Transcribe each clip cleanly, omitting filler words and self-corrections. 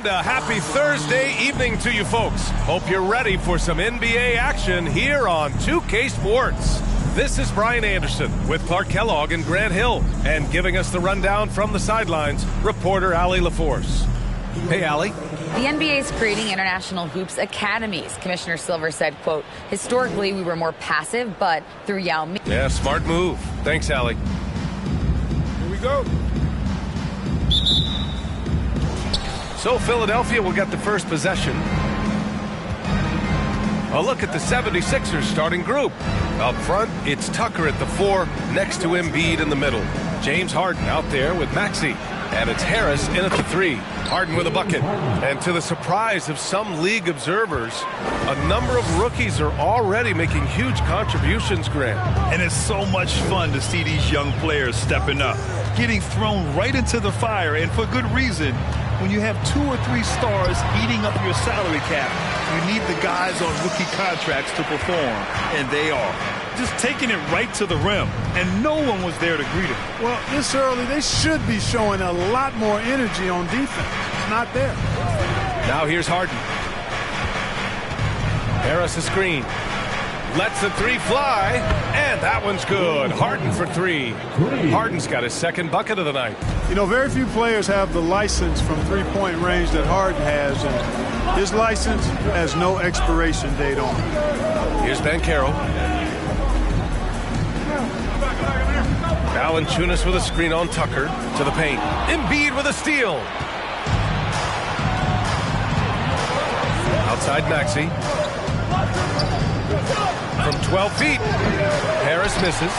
And a happy Thursday evening to you folks. Hope you're ready for some NBA action here on 2K Sports. This is Brian Anderson with Clark Kellogg and Grant Hill. And giving us the rundown from the sidelines, reporter Allie LaForce. Hey, Allie. The NBA is creating international hoops academies. Commissioner Silver said, quote, historically we were more passive, but through Yao Ming. Yeah, smart move. Thanks, Allie. Here we go. So Philadelphia will get the first possession. A look at the 76ers starting group. Up front, it's Tucker at the 4, next to Embiid in the middle. James Harden out there with Maxey. And it's Harris in at the 3. Harden with a bucket. And to the surprise of some league observers, a number of rookies are already making huge contributions, Grant. And it's so much fun to see these young players stepping up, getting thrown right into the fire, and for good reason. When you have 2 or 3 stars eating up your salary cap, you need the guys on rookie contracts to perform, and they are. Just taking it right to the rim, and no one was there to greet him. Well, this early, they should be showing a lot more energy on defense. It's not there. Now here's Harden. Harris a screen. Lets the 3 fly, and that one's good. Harden for 3. Harden's got his second bucket of the night. You know, very few players have the license from three-point range that Harden has, and his license has no expiration date on it. Here's Banchero. Valanciunas with a screen on Tucker to the paint. Embiid with a steal. Outside Maxey. From 12 feet. Harris misses.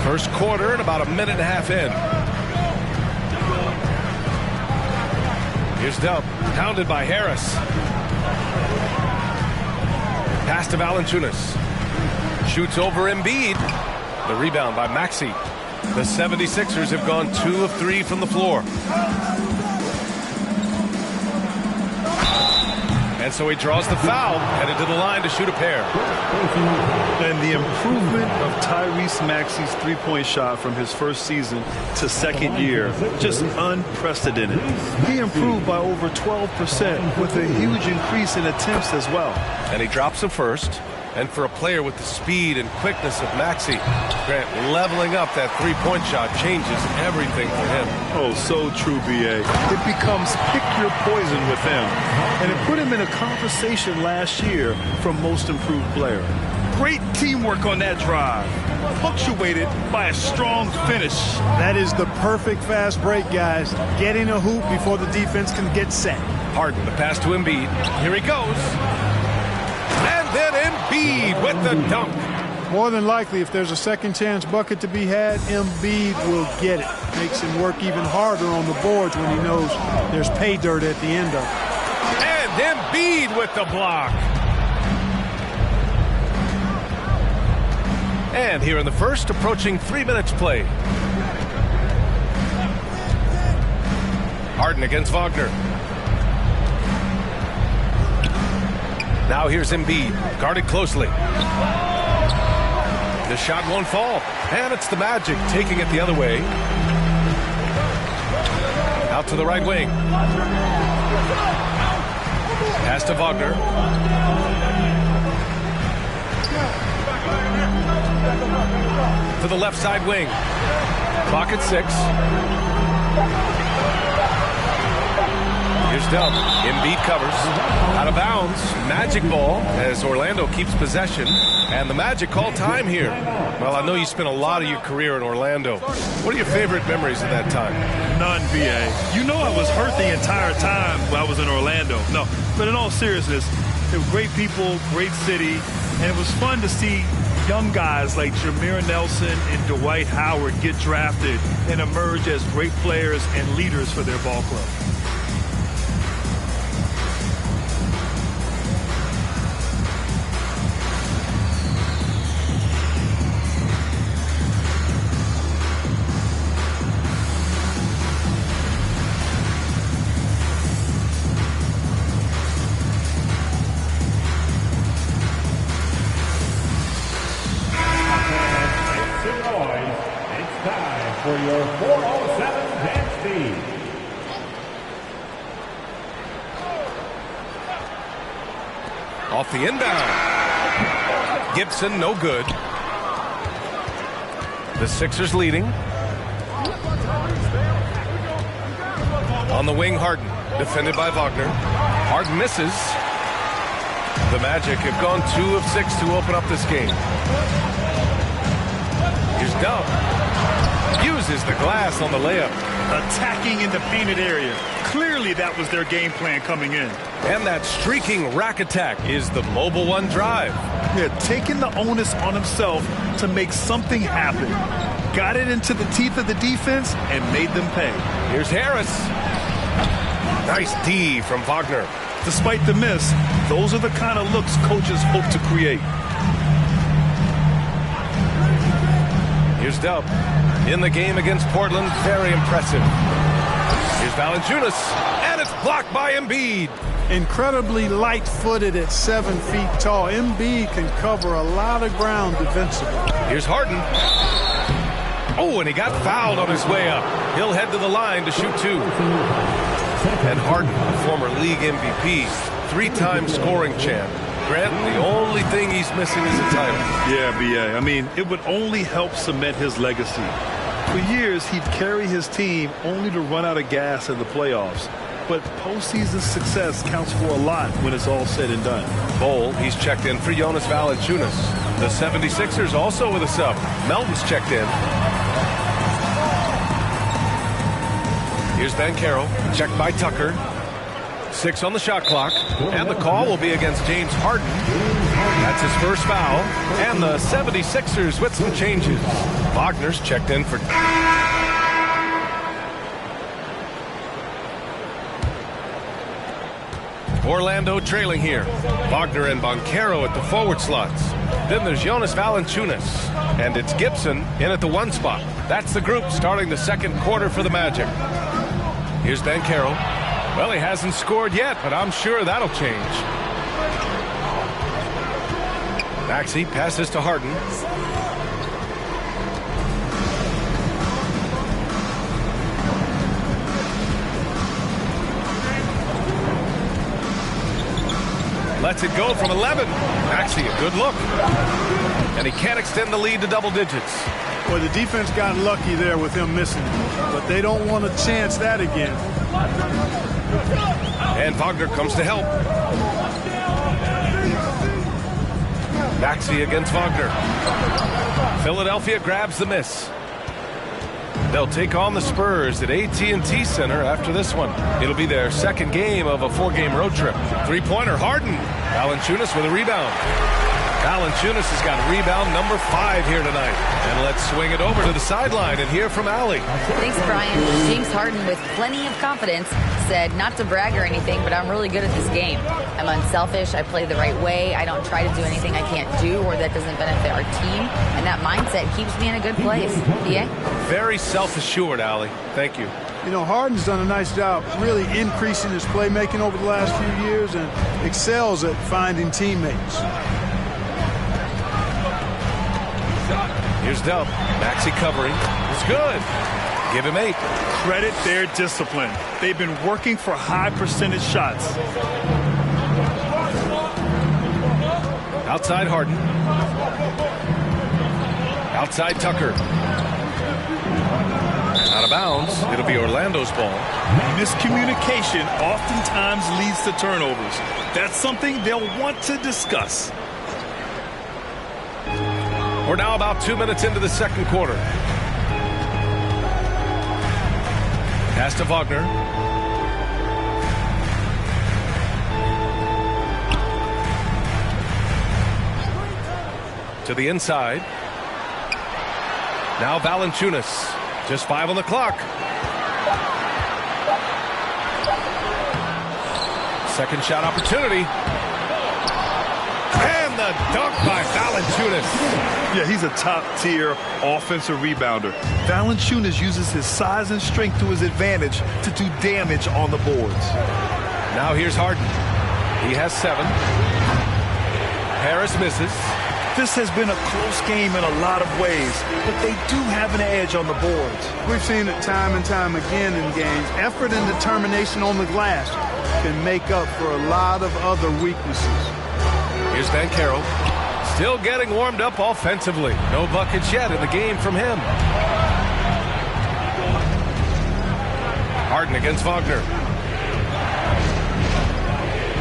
First quarter and about a minute and a half in. Here's Dub. Pounded by Harris. Pass to Valanciunas. Shoots over Embiid. The rebound by Maxey. The 76ers have gone 2 of 3 from the floor. And so he draws the foul, headed to the line to shoot a pair. And the improvement of Tyrese Maxey's three-point shot from his first season to second year, just unprecedented. He improved by over 12% with a huge increase in attempts as well. And he drops a first. And for a player with the speed and quickness of Maxey, Grant, leveling up that three-point shot changes everything for him. Oh, so true, B.A. It becomes pick your poison with him. And it put him in a conversation last year for most improved player. Great teamwork on that drive, punctuated by a strong finish. That is the perfect fast break, guys. Get in a hoop before the defense can get set. Harden, the pass to Embiid. Here he goes. And then Embiid with the dunk. More than likely, if there's a second chance bucket to be had, Embiid will get it. Makes him work even harder on the boards when he knows there's pay dirt at the end of it. And Embiid with the block. And here in the first, approaching 3 minutes play. Harden against Wagner. Now here's Embiid, guarded closely. The shot won't fall, and it's the Magic taking it the other way. Out to the right wing. Pass to Wagner. To the left side wing. Clock at 6. Here's Dub. Embiid covers. Out of bounds. Magic ball as Orlando keeps possession. And the Magic call time here. Well, I know you spent a lot of your career in Orlando. What are your favorite memories of that time? None, B.A. You know I was hurt the entire time when I was in Orlando. No, but in all seriousness, they were great people, great city, and it was fun to see young guys like Jameer Nelson and Dwight Howard get drafted and emerge as great players and leaders for their ball club. For your 407 dance team. Off the inbound. Gibson, no good. The Sixers leading. On the wing, Harden. Defended by Wagner. Harden misses. The Magic have gone 2 of 6 to open up this game. Here's Dub. Uses the glass on the layup. Attacking in the painted area. Clearly that was their game plan coming in. And that streaking rack attack is the mobile one drive. Yeah, taking the onus on himself to make something happen. Got it into the teeth of the defense and made them pay. Here's Harris. Nice D from Wagner. Despite the miss, those are the kind of looks coaches hope to create. Here's Dub. In the game against Portland, very impressive. Here's Valanciunas, and it's blocked by Embiid. Incredibly light-footed at 7 feet tall. Embiid can cover a lot of ground defensively. Here's Harden. Oh, and he got fouled on his way up. He'll head to the line to shoot 2. And Harden, former league MVP, 3-time scoring champ. Grant, the only thing he's missing is a title. Yeah, B.A. I mean, it would only help cement his legacy. For years, he'd carry his team only to run out of gas in the playoffs. But postseason success counts for a lot when it's all said and done. Bol, he's checked in for Jonas Valanciunas. The 76ers also with a sub. Melton's checked in. Here's Banchero, checked by Tucker. 6 on the shot clock, and the call will be against James Harden. That's his first foul, and the 76ers with some changes. Wagner's checked in for... Orlando trailing here. Wagner and Banchero at the forward slots. Then there's Jonas Valanciunas, and it's Gibson in at the 1 spot. That's the group starting the second quarter for the Magic. Here's Banchero. Well, he hasn't scored yet, but I'm sure that'll change. Maxey passes to Harden. Lets it go from 11. Maxey, a good look. And he can't extend the lead to double digits. Well, the defense got lucky there with him missing it, but they don't want to chance that again. And Wagner comes to help. Maxey against Wagner. Philadelphia grabs the miss. They'll take on the Spurs at AT&T Center after this one. It'll be their second game of a 4-game road trip. 3-pointer, Harden. Valanciunas with a rebound. Valanciunas has got rebound number 5 here tonight. And let's swing it over to the sideline and hear from Allie. Thanks, Brian. James Harden, with plenty of confidence, said not to brag or anything, but I'm really good at this game. I'm unselfish. I play the right way. I don't try to do anything I can't do or that doesn't benefit our team. And that mindset keeps me in a good place. Yeah? Very self-assured, Allie. Thank you. You know, Harden's done a nice job really increasing his playmaking over the last few years and excels at finding teammates. Here's Dub. Maxey covering. It's good. Give him 8. Credit their discipline. They've been working for high percentage shots. Outside Harden. Outside Tucker. Out of bounds. It'll be Orlando's ball. Miscommunication oftentimes leads to turnovers. That's something they'll want to discuss. We're now about 2 minutes into the second quarter. Pass to Wagner. To the inside. Now Valanciunas. Just 5 on the clock. Second shot opportunity. And the dunk by Valanciunas. Yeah, he's a top-tier offensive rebounder. Valanciunas uses his size and strength to his advantage to do damage on the boards. Now here's Harden. He has 7. Harris misses. This has been a close game in a lot of ways, but they do have an edge on the boards. We've seen it time and time again in games. Effort and determination on the glass can make up for a lot of other weaknesses. Here's Van Carroll. Still getting warmed up offensively. No buckets yet in the game from him. Harden against Wagner.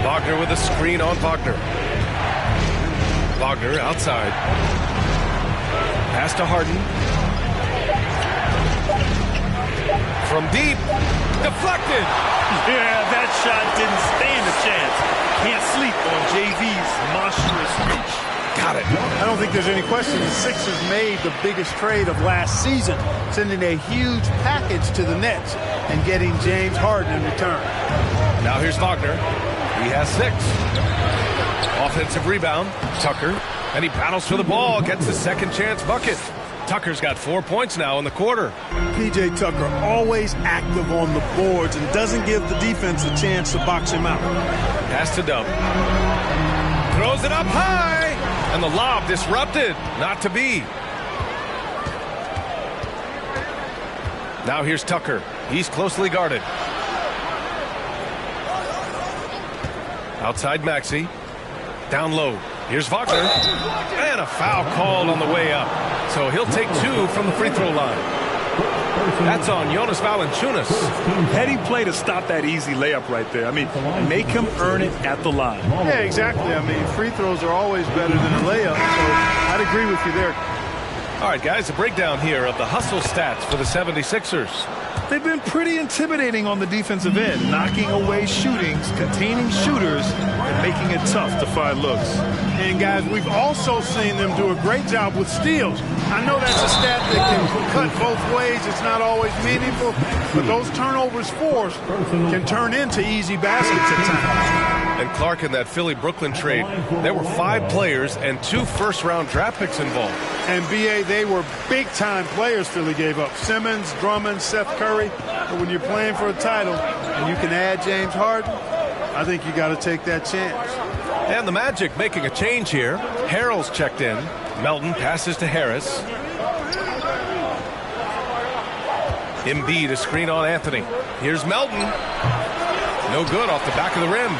Wagner with a screen on Wagner. Wagner outside. Pass to Harden. From deep. Deflected. Yeah, that shot didn't stand a chance. Can't sleep on JV's monstrous reach. Got it. I don't think there's any question the Sixers made the biggest trade of last season, sending a huge package to the Nets and getting James Harden in return. Now here's Wagner. He has 6. Offensive rebound. Tucker. And he battles for the ball. Gets the second chance bucket. Tucker's got 4 points now in the quarter. P.J. Tucker always active on the boards and doesn't give the defense a chance to box him out. Pass to Dub. Throws it up high. And the lob disrupted. Not to be. Now here's Tucker. He's closely guarded. Outside Maxey. Down low. Here's Wagner. And a foul called on the way up. So he'll take 2 from the free throw line. That's on Jonas Valanciunas. Heady play to stop that easy layup right there. I mean, make him earn it at the line. Yeah, exactly. I mean, free throws are always better than a layup, so I'd agree with you there. All right, guys, a breakdown here of the hustle stats for the 76ers. They've been pretty intimidating on the defensive end, knocking away shootings, containing shooters, and making it tough to find looks. And, guys, we've also seen them do a great job with steals. I know that's a stat that can cut both ways. It's not always meaningful, but those turnovers forced can turn into easy baskets at times. And Clark, in that Philly-Brooklyn trade, there were 5 players and 2 first-round draft picks involved. And, B.A., they were big-time players Philly gave up. Simmons, Drummond, Seth Curry. But when you're playing for a title and you can add James Harden, I think you got to take that chance. And the Magic making a change here. Harrell's checked in. Melton passes to Harris. Embiid, a screen on Anthony. Here's Melton. No good off the back of the rim.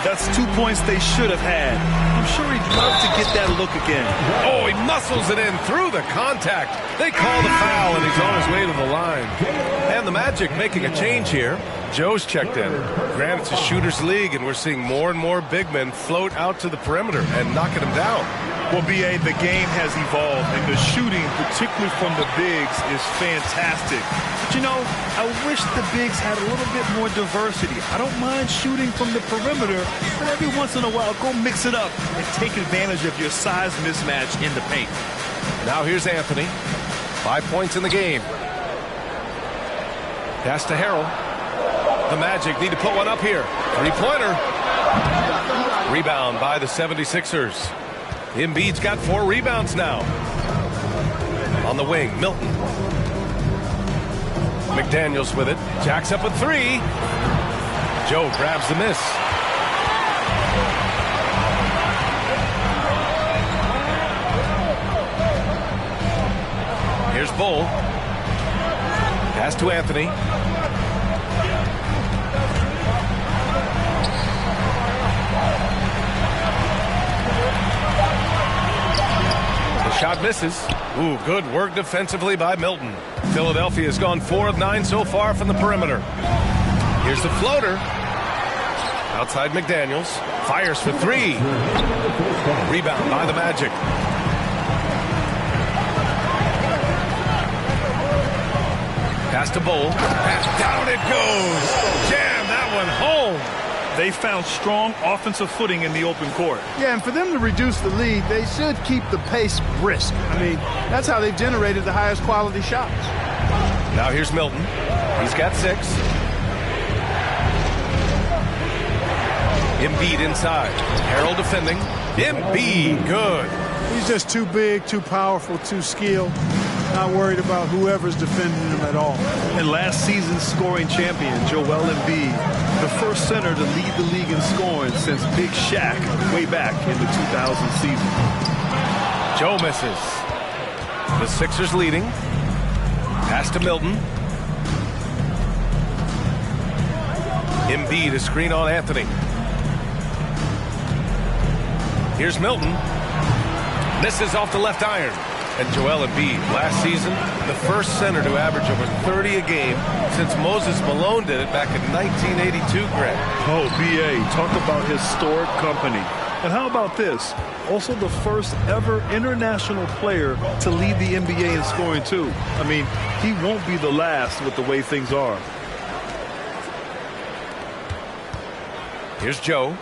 That's 2 points they should have had. I'm sure he'd love to get that look again. Oh, he muscles it in through the contact. They call the foul, and he's on his way to the line. And the Magic making a change here. Joe's checked in. Granted, it's a shooter's league, and we're seeing more and more big men float out to the perimeter and knocking them down. Well, B.A., the game has evolved, and the shooting, particularly from the bigs, is fantastic. But, you know, I wish the bigs had a little bit more diversity. I don't mind shooting from the perimeter, but every once in a while, go mix it up and take advantage of your size mismatch in the paint. Now here's Anthony. 5 points in the game. Pass to Harrell. The Magic need to put one up here. Three-pointer. Rebound by the 76ers. Embiid's got 4 rebounds now. On the wing, Milton. McDaniels with it. Jacks up a 3. Joe grabs the miss. Here's Bull. Pass to Anthony. Shot misses. Ooh, good work defensively by Milton. Philadelphia has gone 4 of 9 so far from the perimeter. Here's the floater. Outside McDaniels. Fires for 3. Rebound by the Magic. Pass to Bull. And down it goes. Jam that one home. They found strong offensive footing in the open court. Yeah, and for them to reduce the lead, they should keep the pace brisk. I mean, that's how they've generated the highest quality shots. Now here's Milton. He's got 6. Embiid inside. Harrell defending. Embiid, good. He's just too big, too powerful, too skilled. Not worried about whoever's defending him at all. And last season's scoring champion, Joel Embiid, the first center to lead the league in scoring since Big Shaq way back in the 2000 season. Joe misses. The Sixers leading. Pass to Milton. Embiid, a screen on Anthony. Here's Milton. Misses off the left iron. And Joel Embiid, last season, the first center to average over 30 a game since Moses Malone did it back in 1982, Greg. Oh, B.A., talk about historic company. And how about this? Also the first ever international player to lead the NBA in scoring, too. I mean, he won't be the last with the way things are. Here's Joe.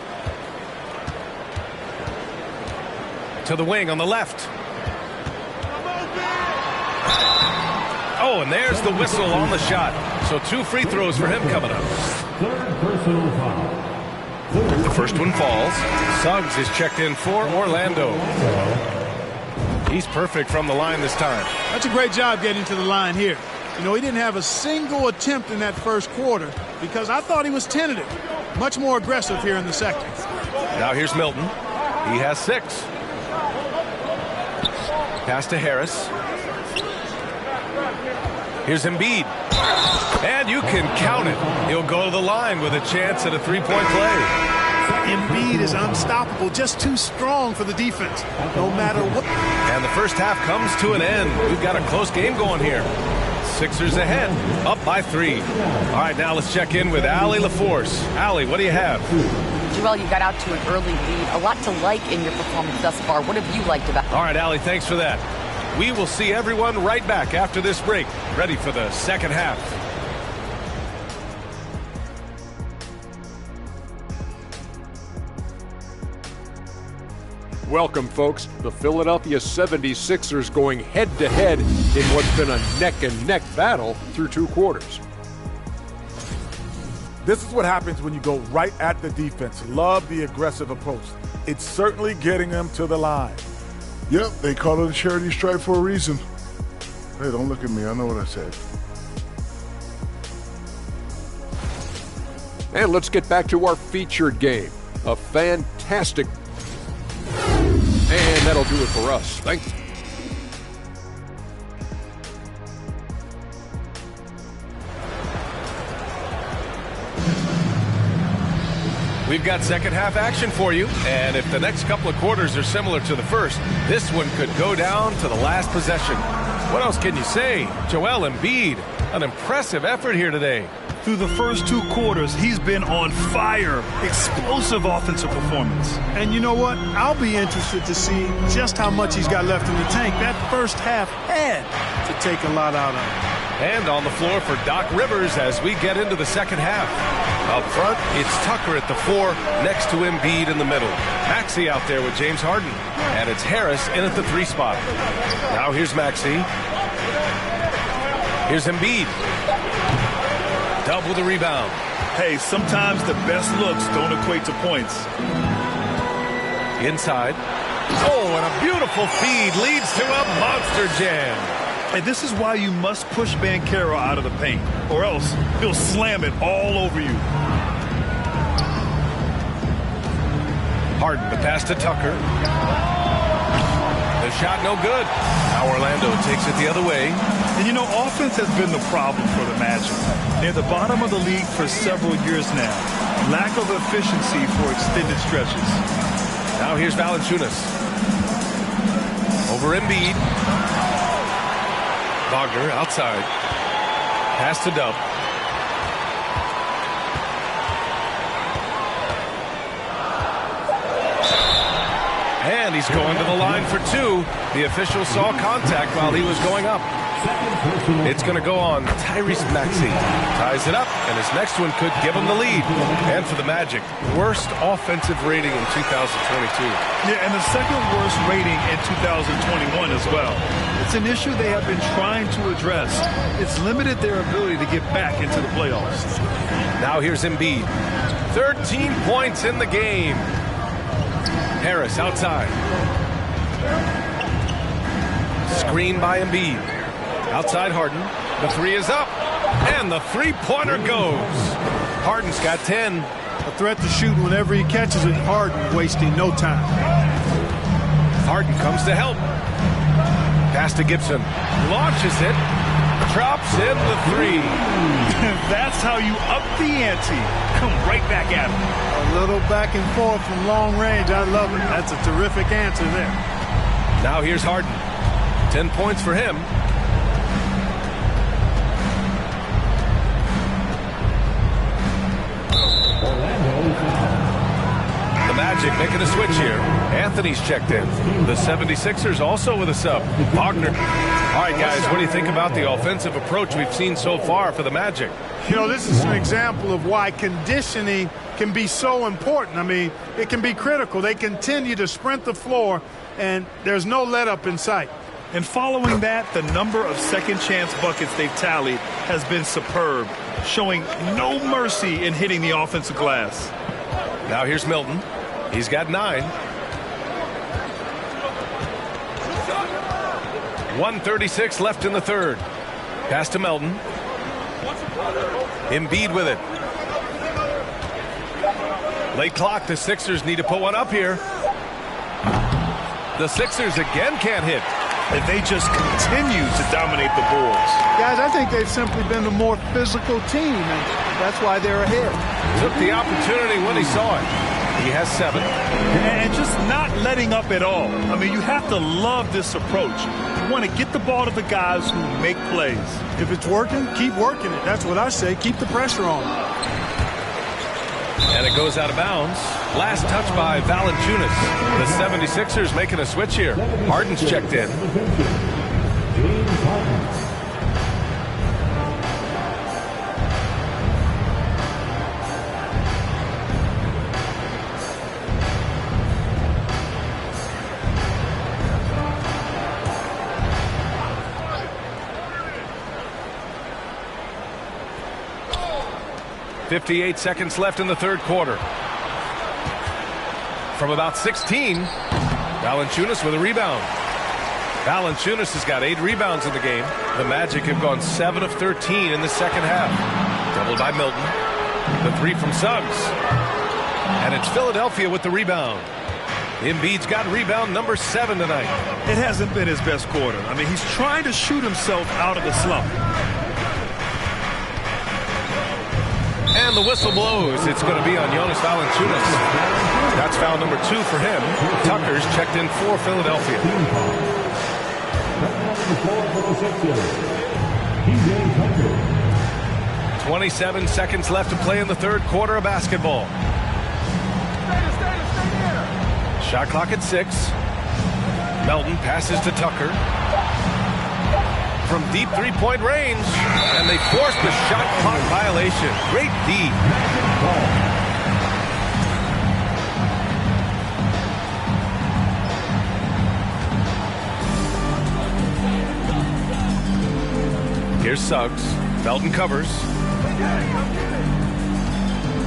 To the wing on the left. Oh, and there's the whistle on the shot. So 2 free throws for him coming up. Third personal foul. The first one falls. Suggs is checked in for Orlando. He's perfect from the line this time. That's a great job getting to the line here. You know, he didn't have a single attempt in that first quarter because I thought he was tentative. Much more aggressive here in the second. Now here's Milton. He has 6. Pass to Harris. Here's Embiid. And you can count it. He'll go to the line with a chance at a 3-point play. Embiid is unstoppable, just too strong for the defense, no matter what. And the first half comes to an end. We've got a close game going here. Sixers ahead, up by 3. All right, now let's check in with Allie LaForce. Allie, what do you have? Joel, you got out to an early lead. A lot to like in your performance thus far. What have you liked about it? All right, Allie, thanks for that. We will see everyone right back after this break, ready for the second half. Welcome, folks. The Philadelphia 76ers going head-to-head in what's been a neck-and-neck battle through 2 quarters. This is what happens when you go right at the defense. Love the aggressive approach. It's certainly getting them to the line. Yep, they call it a charity stripe for a reason. Hey, don't look at me. I know what I said. And let's get back to our featured game. A fantastic. And that'll do it for us. Thank you. We've got second half action for you, and if the next couple of quarters are similar to the first, this one could go down to the last possession. What else can you say? Joel Embiid, an impressive effort here today. Through the first 2 quarters, he's been on fire. Explosive offensive performance. And you know what? I'll be interested to see just how much he's got left in the tank. That first half had to take a lot out of him. And on the floor for Doc Rivers as we get into the second half. Up front, it's Tucker at the 4, next to Embiid in the middle. Maxey out there with James Harden. And it's Harris in at the 3 spot. Now here's Maxey. Here's Embiid. Double the rebound. Hey, sometimes the best looks don't equate to points. Inside. Oh, and a beautiful feed leads to a monster jam. And this is why you must push Banchero out of the paint, or else he'll slam it all over you. Harden, the pass to Tucker. The shot no good. Now Orlando takes it the other way. And you know, offense has been the problem for the Magic. They're the bottom of the league for several years now. Lack of efficiency for extended stretches. Now here's Valanciunas. Over Embiid. Wagner outside. Pass to Dub. And he's going to the line for 2. The official saw contact while he was going up. It's going to go on Tyrese Maxey. Ties it up, and his next one could give him the lead. And for the Magic, worst offensive rating in 2022. Yeah, and the second worst rating in 2021 as well. It's an issue they have been trying to address. It's limited their ability to get back into the playoffs. Now here's Embiid. 13 points in the game. Harris outside. Screen by Embiid. Outside Harden. The 3 is up. And the 3-pointer goes. Harden's got 10. A threat to shoot whenever he catches it. Harden wasting no time. Harden comes to help. Pass to Gibson. Launches it. drops in the three. That's how you up the ante. Come right back at him. A little back and forth from long range. I love it. That's a terrific answer there. Now here's Harden. 10 points for him. The Magic making a switch here. Anthony's checked in. The 76ers also with a sub. Wagner. All right, guys, what do you think about the offensive approach we've seen so far for the Magic? You know, this is an example of why conditioning can be so important. I mean, it can be critical. They continue to sprint the floor, and there's no let up in sight. And following that, the number of second chance buckets they've tallied has been superb, showing no mercy in hitting the offensive glass. Now here's Milton. He's got 9. 1:36 left in the third. Pass to Melton. Embiid with it. Late clock. The Sixers need to put one up here. The Sixers again can't hit. And they just continue to dominate the Bulls. Guys, I think they've simply been the more physical team, and that's why they're ahead. Took the opportunity when he saw it. He has 7. And just not letting up at all. I mean, you have to love this approach. You want to get the ball to the guys who make plays. If it's working, keep working it. That's what I say. Keep the pressure on. And it goes out of bounds. Last touch by Valanciunas. The 76ers making a switch here. Harden's checked in. James Harden. .58 seconds left in the third quarter. From about 16, Valanciunas with a rebound. Valanciunas has got 8 rebounds in the game. The Magic have gone 7 of 13 in the second half. Doubled by Milton. The 3 from Suggs. And it's Philadelphia with the rebound. Embiid's got rebound number 7 tonight. It hasn't been his best quarter. I mean, he's trying to shoot himself out of the slump. And the whistle blows. It's going to be on Jonas Valanciunas. That's foul number 2 for him. Tucker's checked in for Philadelphia. 27 seconds left to play in the third quarter of basketball. Shot clock at 6. Melton passes to Tucker. From deep three-point range, and they forced the shot clock violation. Great D. Here's Suggs. Melton covers.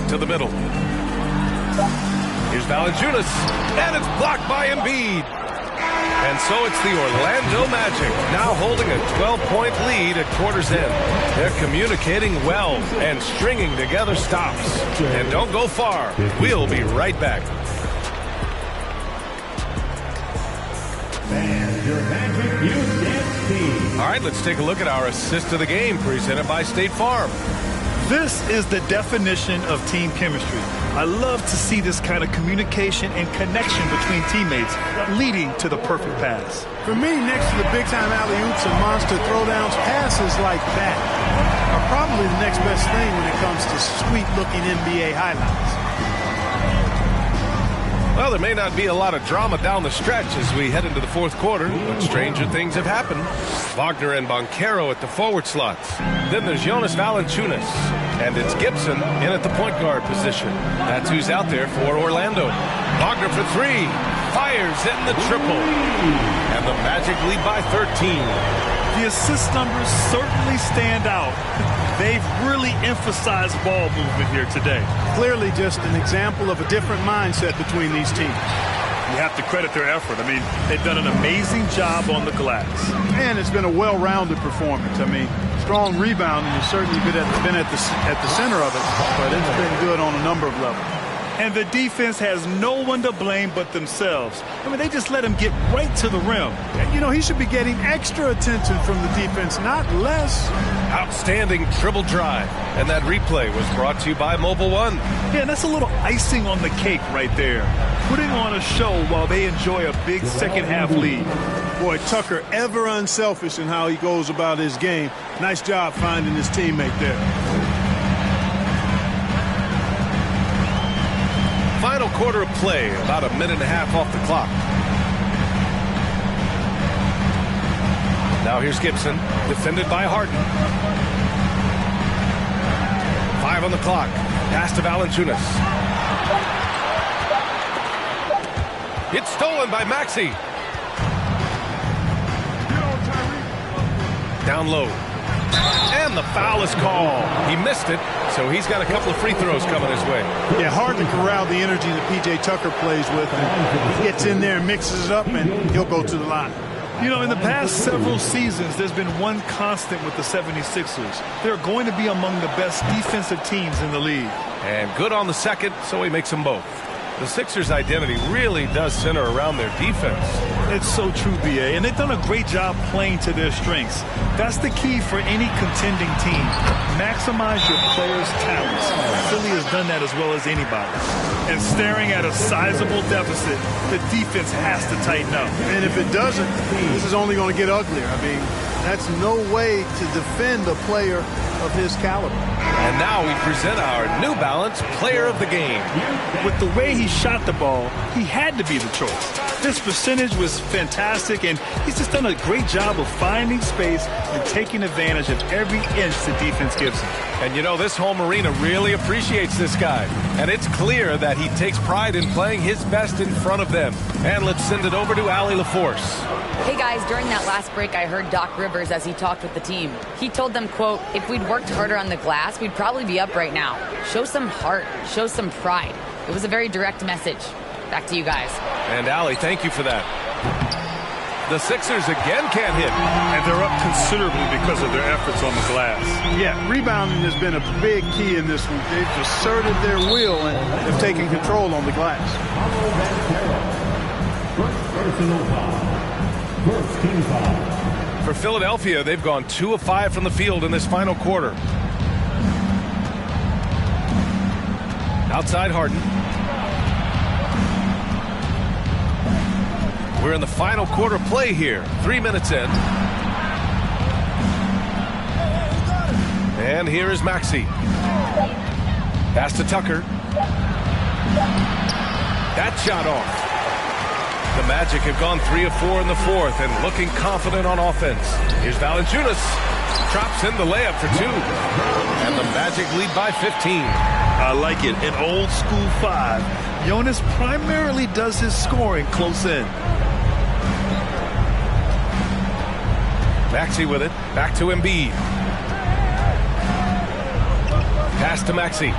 To the middle. Here's Valanciunas, and it's blocked by Embiid. And so it's the Orlando Magic now holding a 12-point lead at quarter's end. They're communicating well and stringing together stops. And don't go far. We'll be right back. All right, let's take a look at our assist of the game presented by State Farm. This is the definition of team chemistry. I love to see this kind of communication and connection between teammates leading to the perfect pass. For me, next to the big-time alley-oops and monster throwdowns, passes like that are probably the next best thing when it comes to sweet-looking NBA highlights. Well, there may not be a lot of drama down the stretch as we head into the fourth quarter, but stranger things have happened. Wagner and Banchero at the forward slots. Then there's Jonas Valanciunas, and it's Gibson in at the point guard position. That's who's out there for Orlando. Wagner for 3, fires in the triple, and the Magic lead by 13. The assist numbers certainly stand out. They've really emphasized ball movement here today. Clearly just an example of a different mindset between these teams. You have to credit their effort. I mean, they've done an amazing job on the glass. And it's been a well-rounded performance. I mean, strong rebounding has certainly been at the center of it, but it's been good on a number of levels. And the defense has no one to blame but themselves. I mean, they just let him get right to the rim. And, you know, he should be getting extra attention from the defense, not less. Outstanding dribble drive. And that replay was brought to you by Mobile One. Yeah, that's a little icing on the cake right there. Putting on a show while they enjoy a big second-half lead. Boy, Tucker ever unselfish in how he goes about his game. Nice job finding his teammate there. Final quarter of play, about a minute and a half off the clock. Now here's Gibson, defended by Harden. 5 on the clock. Pass to Valanciunas. It's stolen by Maxey. Down low. And the foul is called. He missed it, so he's got a couple of free throws coming his way. Yeah, hard to corral the energy that P.J. Tucker plays with. And he gets in there and mixes it up, and he'll go to the line. You know, in the past several seasons, there's been one constant with the 76ers. They're going to be among the best defensive teams in the league. And good on the second, so he makes them both. The Sixers' identity really does center around their defense. It's so true, B.A., and they've done a great job playing to their strengths. That's the key for any contending team. Maximize your players' talents. Philly has done that as well as anybody. And staring at a sizable deficit, the defense has to tighten up. And if it doesn't, this is only going to get uglier. I mean, that's no way to defend a player of his caliber. And now we present our New Balance Player of the Game. With the way he shot the ball, he had to be the choice. This percentage was fantastic, and he's just done a great job of finding space and taking advantage of every inch the defense gives him. And you know, this home arena really appreciates this guy. And it's clear that he takes pride in playing his best in front of them. And let's send it over to Allie LaForce. Hey guys, during that last break, I heard Doc Rivers as he talked with the team. He told them, quote, if we'd worked harder on the glass, we'd probably be up right now. Show some heart, show some pride. It was a very direct message. Back to you guys. And Allie, thank you for that. The Sixers again can't hit. And they're up considerably because of their efforts on the glass. Yeah, rebounding has been a big key in this one. They've asserted their will and have taken control on the glass. First team foul. For Philadelphia, they've gone 2 of 5 from the field in this final quarter. Outside Harden. We're in the final quarter play here. 3 minutes in. And here is Maxey. Pass to Tucker. That shot off. The Magic have gone 3 of 4 in the fourth and looking confident on offense. Here's Valanciunas. Drops in the layup for 2. And the Magic lead by 15. I like it. An old school 5. Jonas primarily does his scoring close in. Maxey with it. Back to Embiid. Pass to Maxey.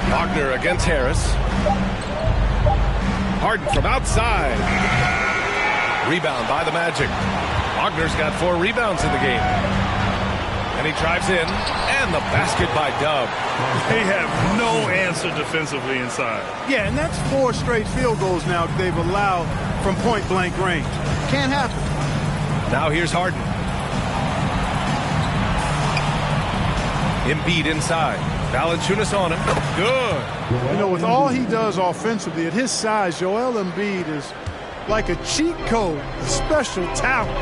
Wagner against Harris. Harden from outside. Rebound by the Magic. Wagner's got 4 rebounds in the game. And he drives in. And the basket by Dub. They have no answer defensively inside. Yeah, and that's 4 straight field goals now they've allowed from point-blank range. Can't happen. Now here's Harden. Embiid inside. Valanciunas on him. Good. You know, with all he does offensively, at his size, Joel Embiid is like a cheat code, a special talent.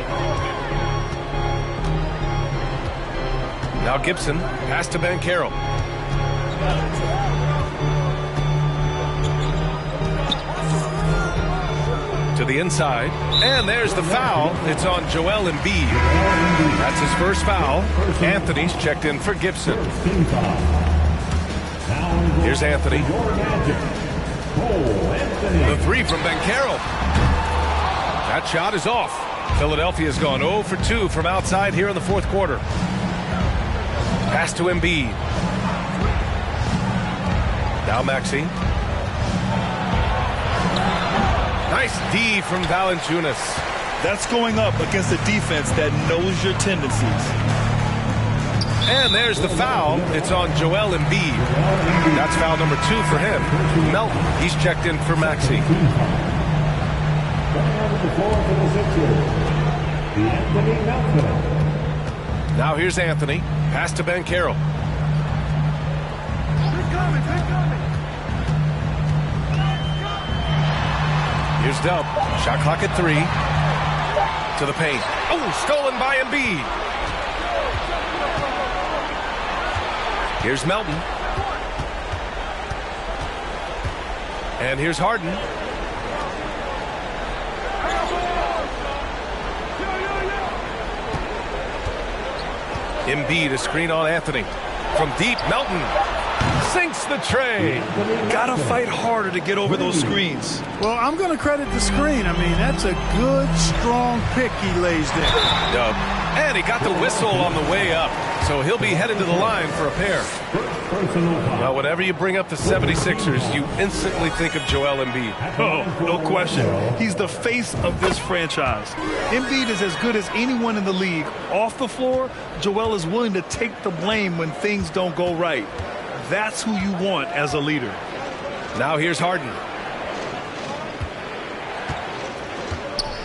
Now Gibson, pass to Banchero. To the inside, and there's the foul. It's on Joel Embiid. That's his first foul. Anthony's checked in for Gibson. Here's Anthony. The 3 from Banchero. That shot is off. Philadelphia's gone 0 for 2 from outside here in the fourth quarter. Pass to Embiid. Now Maxey. Nice D from Valanciunas. That's going up against a defense that knows your tendencies. And there's the foul. It's on Joel Embiid. That's foul number 2 for him. Melton, he's checked in for Maxey. Now here's Anthony. Pass to Ben Carroll. Here's Dub. Shot clock at 3. To the paint. Oh, stolen by Embiid. Here's Melton. And here's Harden. Embiid, a screen on Anthony. From deep, Melton sinks the tray. Gotta fight harder to get over those screens. Well, I'm going to credit the screen. I mean, that's a good, strong pick he lays there. Dub. And he got the whistle on the way up. So he'll be headed to the line for a pair. Well, whenever you bring up the 76ers, you instantly think of Joel Embiid. Oh, no question. He's the face of this franchise. Embiid is as good as anyone in the league. Off the floor, Joel is willing to take the blame when things don't go right. That's who you want as a leader. Now here's Harden.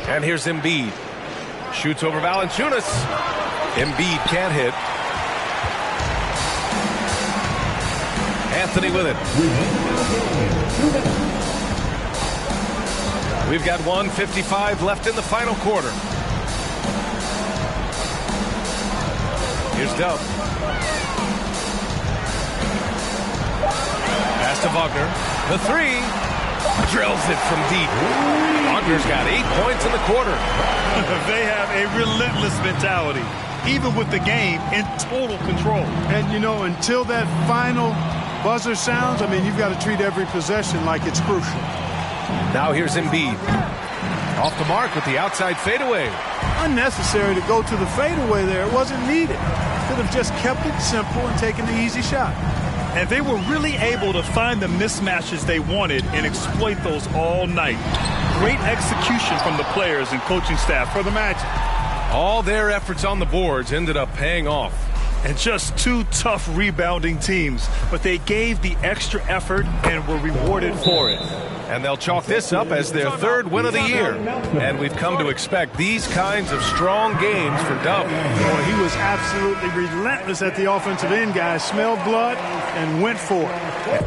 And here's Embiid. Shoots over Valanciunas. Embiid can't hit. Anthony with it. We've got 1:55 left in the final quarter. Here's Dub. Pass to Wagner. The 3. Drills it from deep. Wagner's got 8 points in the quarter. They have a relentless mentality, even with the game in total control. And, you know, until that final buzzer sounds, I mean, you've got to treat every possession like it's crucial. Now here's Embiid. Off the mark with the outside fadeaway. Unnecessary to go to the fadeaway there. It wasn't needed. Could have just kept it simple and taken the easy shot. And they were really able to find the mismatches they wanted and exploit those all night. Great execution from the players and coaching staff for the Magic. All their efforts on the boards ended up paying off. And just 2 tough rebounding teams, but they gave the extra effort and were rewarded for it. And they'll chalk this up as their 3rd win of the year. And we've come to expect these kinds of strong games for Dub. Boy, he was absolutely relentless at the offensive end, guys. Smelled blood and went for it.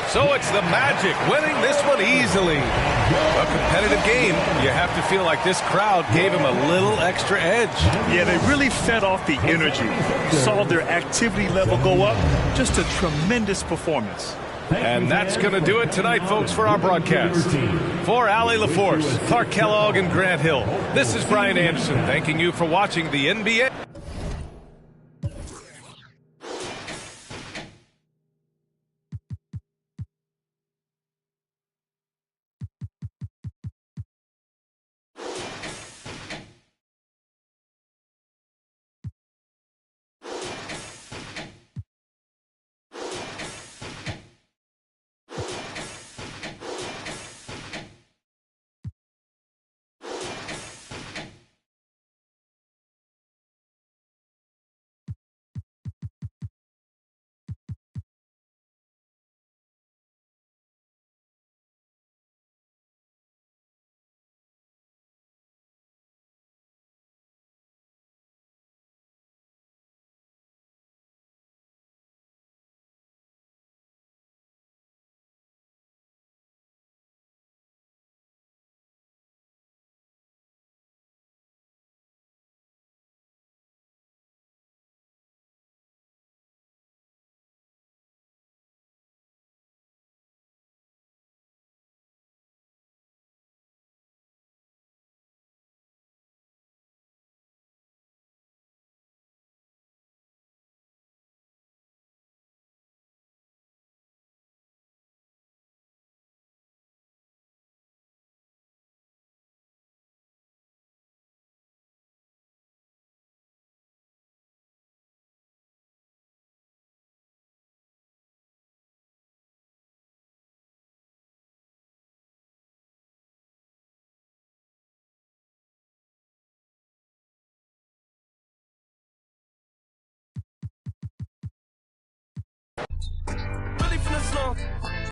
So it's the Magic winning this one easily. A competitive game. You have to feel like this crowd gave him a little extra edge. Yeah, they really fed off the energy. Saw their activity level go up. Just a tremendous performance. And that's going to do it tonight, folks, for our broadcast. For Allie LaForce, Clark Kellogg, and Grant Hill, this is Brian Anderson thanking you for watching the NBA. Really from the slum.